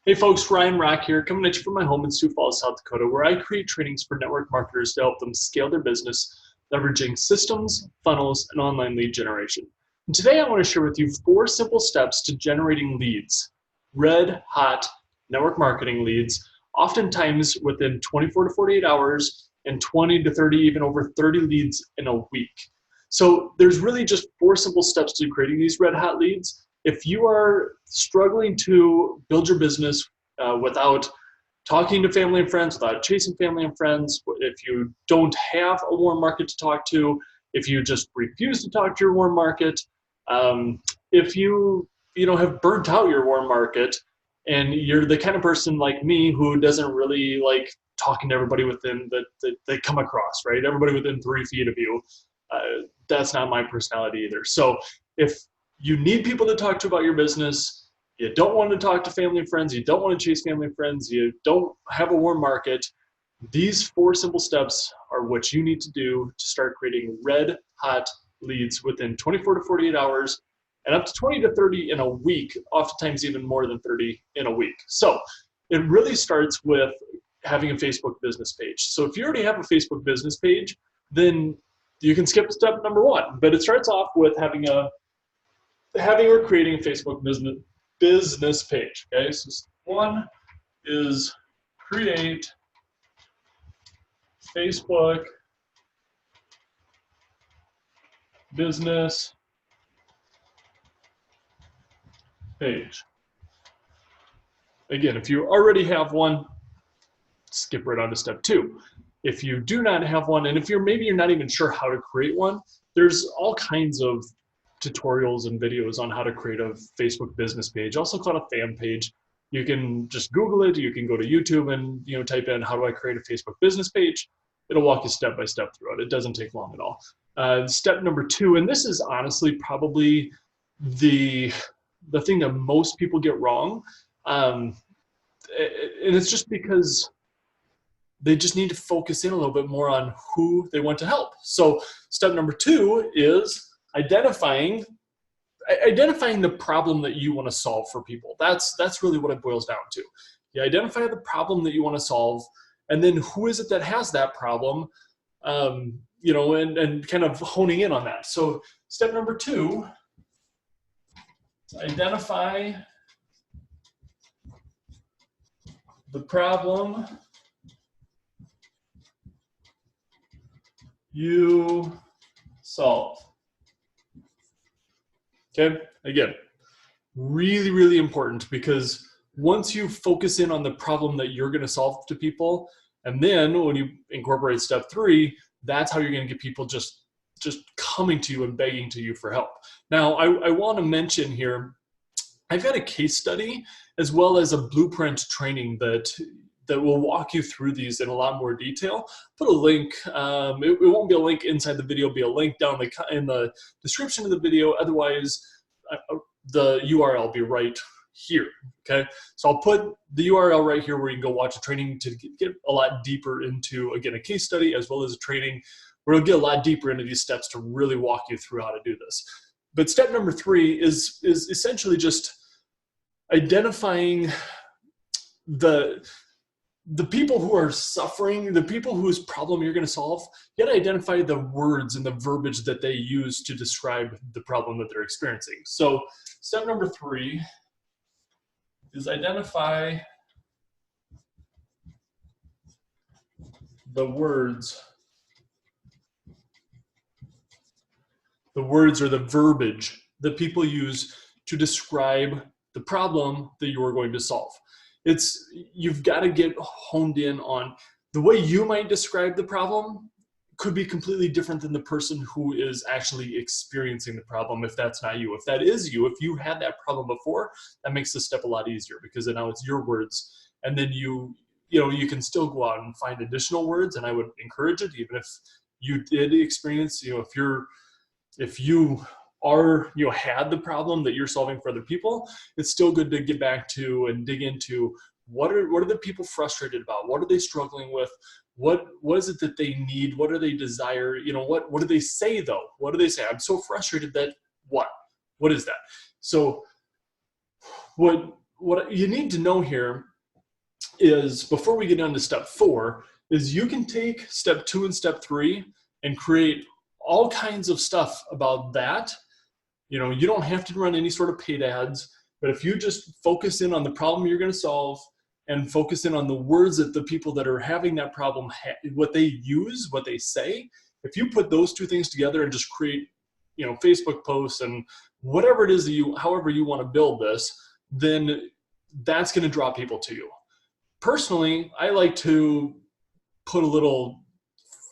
Hey folks, Ryan Rock here, coming at you from my home in Sioux Falls, South Dakota, where I create trainings for network marketers to help them scale their business, leveraging systems, funnels, and online lead generation. And today I want to share with you 4 simple steps to generating leads, red hot network marketing leads, oftentimes within 24 to 48 hours and 20 to 30, even over 30 leads in a week. So there's really just 4 simple steps to creating these red hot leads. If you are struggling to build your business without talking to family and friends, without chasing family and friends, if you don't have a warm market to talk to, if you just refuse to talk to your warm market, if you have burnt out your warm market, and you're the kind of person like me who doesn't really like talking to everybody within that they come across, right? Everybody within 3 feet of you. That's not my personality either. So if you need people to talk to about your business, you don't want to talk to family and friends, you don't want to chase family and friends, you don't have a warm market, these 4 simple steps are what you need to do to start creating red hot leads within 24 to 48 hours and up to 20 to 30 in a week, oftentimes even more than 30 in a week. So it really starts with having a Facebook business page. So if you already have a Facebook business page, then you can skip step number 1, but it starts off with having or creating a Facebook business page. Okay, so 1 is create Facebook business page. Again, if you already have one, skip right on to step 2. If you do not have one, and if maybe you're not even sure how to create one, there's all kinds of tutorials and videos on how to create a Facebook business page, also called a fan page. You can just Google it, you can go to YouTube and type in how do I create a Facebook business page. It'll walk you step by step through it. It doesn't take long at all. Step number 2, and this is honestly probably the thing that most people get wrong, and it's just because they just need to focus in a little bit more on who they want to help. So step number 2 is identifying the problem that you want to solve for people. That's really what it boils down to. You identify the problem that you want to solve, and then who is it that has that problem, and kind of honing in on that. So step number 2 is identify the problem you solve. Okay, again, really, really important, because once you focus in on the problem that you're going to solve to people, and then when you incorporate step 3, that's how you're going to get people just coming to you and begging to you for help. Now, I want to mention here, I've got a case study as well as a blueprint training that will walk you through these in a lot more detail. Put a link, it won't be a link inside the video, it'll be a link down in the description of the video. Otherwise, the URL will be right here, okay? So I'll put the URL right here where you can go watch a training to get a lot deeper into, again, a case study as well as a training where you'll get a lot deeper into these steps to really walk you through how to do this. But step number 3 is essentially just identifying the people who are suffering, the people whose problem you're going to solve. You got to identify the words and the verbiage that they use to describe the problem that they're experiencing. So step number 3 is identify the words or the verbiage that people use to describe the problem that you are going to solve. You've got to get honed in on the way you might describe the problem could be completely different than the person who is actually experiencing the problem, if that's not you. If that is you, if you had that problem before, that makes this step a lot easier, because now it's your words, and then you can still go out and find additional words, and I would encourage it, even if you did experience, if you had the problem that you're solving for other people, it's still good to get back to and dig into what are the people frustrated about? What are they struggling with? What is it that they need? What do they desire? What do they say though? What do they say? I'm so frustrated that what is that? So what what you need to know here is, before we get on to step 4, is you can take step 2 and step 3 and create all kinds of stuff about that. You know, you don't have to run any sort of paid ads, but if you just focus in on the problem you're going to solve and focus in on the words that the people that are having that problem, what they use, what they say, if you put those two things together and just create, you know, Facebook posts and whatever it is that you, however you want to build this, then that's going to draw people to you. Personally, I like to put a little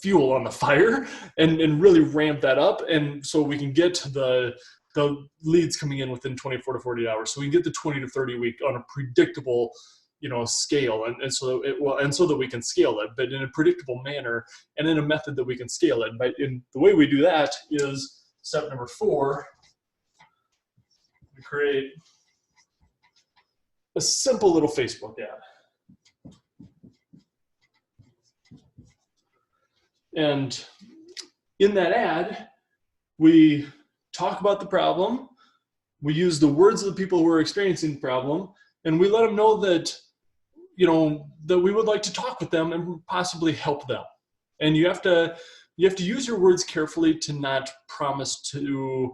fuel on the fire and really ramp that up, and so we can get the leads coming in within 24 to 48 hours. So we can get the 20 to 30 week on a predictable, you know, scale, and so that we can scale it, but in a predictable manner and in a method that we can scale it. But in the way we do that is step number 4. We create a simple little Facebook ad. And in that ad, we talk about the problem, we use the words of the people who are experiencing the problem, and we let them know that, you know, that we would like to talk with them and possibly help them. And you have to use your words carefully to not promise to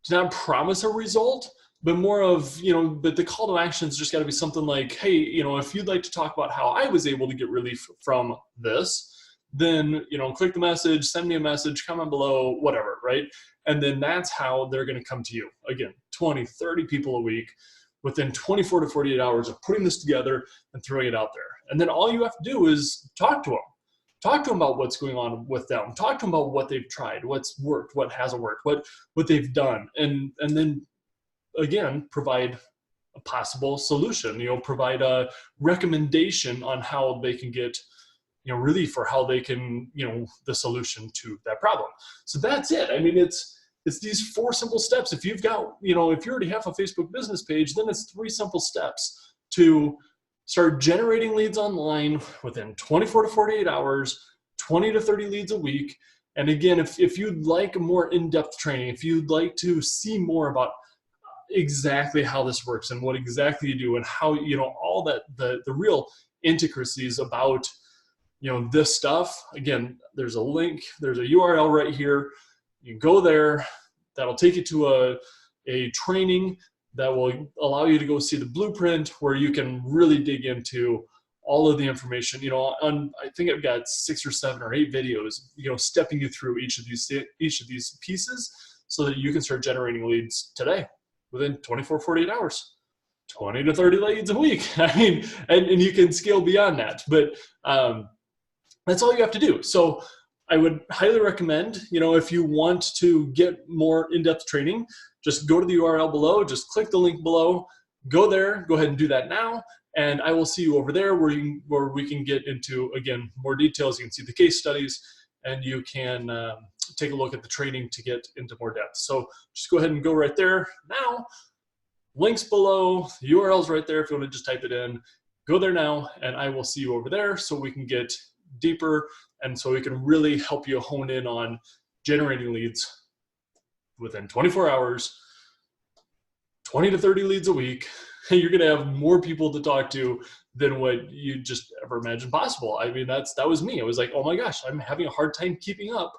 not promise a result, but more of, you know, but the call to action's just got to be something like, hey, you know, if you'd like to talk about how I was able to get relief from this, then, you know, click the message, send me a message, comment below, whatever, right? And then that's how they're going to come to you. Again, 20, 30 people a week within 24 to 48 hours of putting this together and throwing it out there. And then all you have to do is talk to them. Talk to them about what's going on with them. Talk to them about what they've tried, what's worked, what hasn't worked, what they've done. And then, again, provide a possible solution, you know, provide a recommendation on how they can get, you know, relief, or how they can, you know, the solution to that problem. So that's it. I mean, it's these 4 simple steps. If you've got, you know, if you already have a Facebook business page, then it's 3 simple steps to start generating leads online within 24 to 48 hours, 20 to 30 leads a week. And again, if you'd like more in-depth training, if you'd like to see more about exactly how this works and what exactly you do and how, you know, all that, the real intricacies about, you know, this stuff, again, there's a link, there's a URL right here. You go there, that'll take you to a training that will allow you to go see the blueprint, where you can really dig into all of the information. You know, I think I've got 6 or 7 or 8 videos, you know, stepping you through each of these pieces so that you can start generating leads today within 24, 48 hours. 20 to 30 leads a week. I mean, and you can scale beyond that, but that's all you have to do. So I would highly recommend, you know, if you want to get more in-depth training, just go to the URL below, just click the link below, go there, go ahead and do that now. And I will see you over there where we can get into, again, more details. You can see the case studies, and you can take a look at the training to get into more depth. So just go ahead and go right there now. Links below, the URL's right there if you want to just type it in. Go there now, and I will see you over there so we can get deeper, and so we can really help you hone in on generating leads within 24 hours, 20 to 30 leads a week. You're going to have more people to talk to than what you just ever imagined possible. I mean, that was me. I was like, oh my gosh, I'm having a hard time keeping up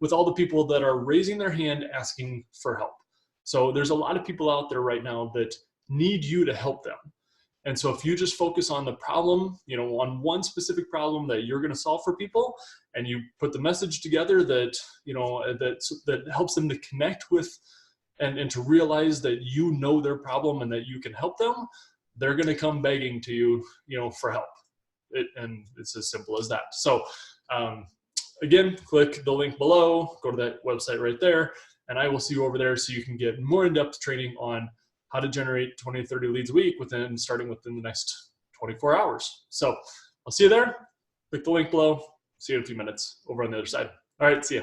with all the people that are raising their hand asking for help. So there's a lot of people out there right now that need you to help them. And so if you just focus on the problem, you know, on one specific problem that you're going to solve for people, and you put the message together that, you know, that helps them to connect with and to realize that you know their problem and that you can help them, they're going to come begging to you, you know, for help. And it's as simple as that. So again, click the link below, go to that website right there, and I will see you over there so you can get more in-depth training on how to generate 20 to 30 leads a week starting within the next 24 hours. So I'll see you there. Click the link below. See you in a few minutes over on the other side. All right, see ya.